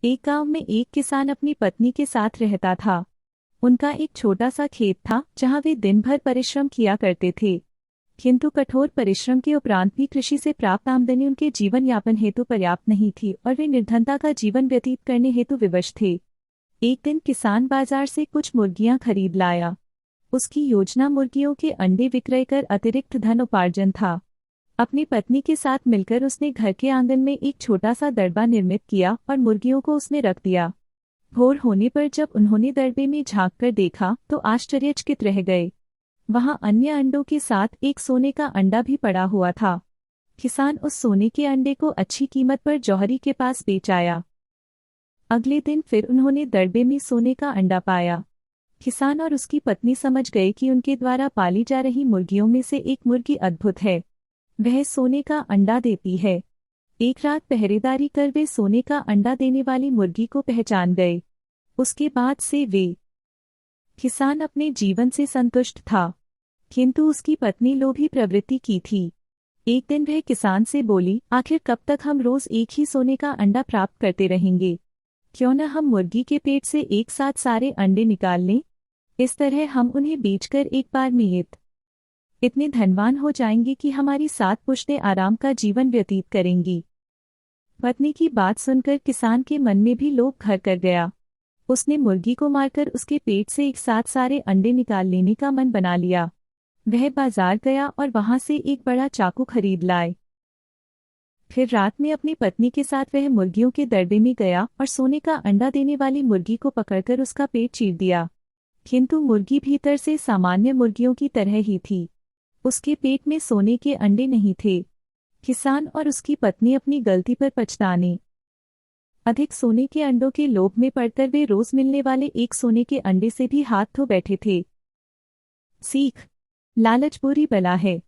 एक गांव में एक किसान अपनी पत्नी के साथ रहता था। उनका एक छोटा सा खेत था जहां वे दिन भर परिश्रम किया करते थे। किंतु कठोर परिश्रम के उपरांत भी कृषि से प्राप्त आमदनी उनके जीवन यापन हेतु पर्याप्त नहीं थी और वे निर्धनता का जीवन व्यतीत करने हेतु विवश थे। एक दिन किसान बाजार से कुछ मुर्गियां खरीद लाया। उसकी योजना मुर्गियों के अंडे विक्रय कर अतिरिक्त धन उपार्जन था। अपनी पत्नी के साथ मिलकर उसने घर के आंगन में एक छोटा सा दड़बा निर्मित किया और मुर्गियों को उसमें रख दिया। भोर होने पर जब उन्होंने दड़बे में झांक कर देखा तो आश्चर्यचकित रह गए। वहां अन्य अंडों के साथ एक सोने का अंडा भी पड़ा हुआ था। किसान उस सोने के अंडे को अच्छी कीमत पर जौहरी के पास बेच आया। अगले दिन फिर उन्होंने दड़बे में सोने का अंडा पाया। किसान और उसकी पत्नी समझ गए कि उनके द्वारा पाली जा रही मुर्गियों में से एक मुर्गी अद्भुत है। वह सोने का अंडा देती है। एक रात पहरेदारी कर वे सोने का अंडा देने वाली मुर्गी को पहचान गए। उसके बाद से वे किसान अपने जीवन से संतुष्ट था, किंतु उसकी पत्नी लोभी प्रवृत्ति की थी। एक दिन वह किसान से बोली, आखिर कब तक हम रोज एक ही सोने का अंडा प्राप्त करते रहेंगे? क्यों न हम मुर्गी के पेट से एक साथ सारे अंडे निकाल लें? इस तरह हम उन्हें बेचकर एक बार में इतने धनवान हो जाएंगे कि हमारी 7 पुश्तें आराम का जीवन व्यतीत करेंगी। पत्नी की बात सुनकर किसान के मन में भी लोभ घर कर गया। उसने मुर्गी को मारकर उसके पेट से एक साथ सारे अंडे निकाल लेने का मन बना लिया। वह बाजार गया और वहां से एक बड़ा चाकू खरीद लाए। फिर रात में अपनी पत्नी के साथ वह मुर्गियों के दड़बे में गया और सोने का अंडा देने वाली मुर्गी को पकड़कर उसका पेट चीर दिया। किंतु मुर्गी भीतर से सामान्य मुर्गियों की तरह ही थी। उसके पेट में सोने के अंडे नहीं थे। किसान और उसकी पत्नी अपनी गलती पर पछताने अधिक सोने के अंडों के लोभ में पड़कर वे रोज मिलने वाले एक सोने के अंडे से भी हाथ धो बैठे थे। सीख: लालच बुरी बला है।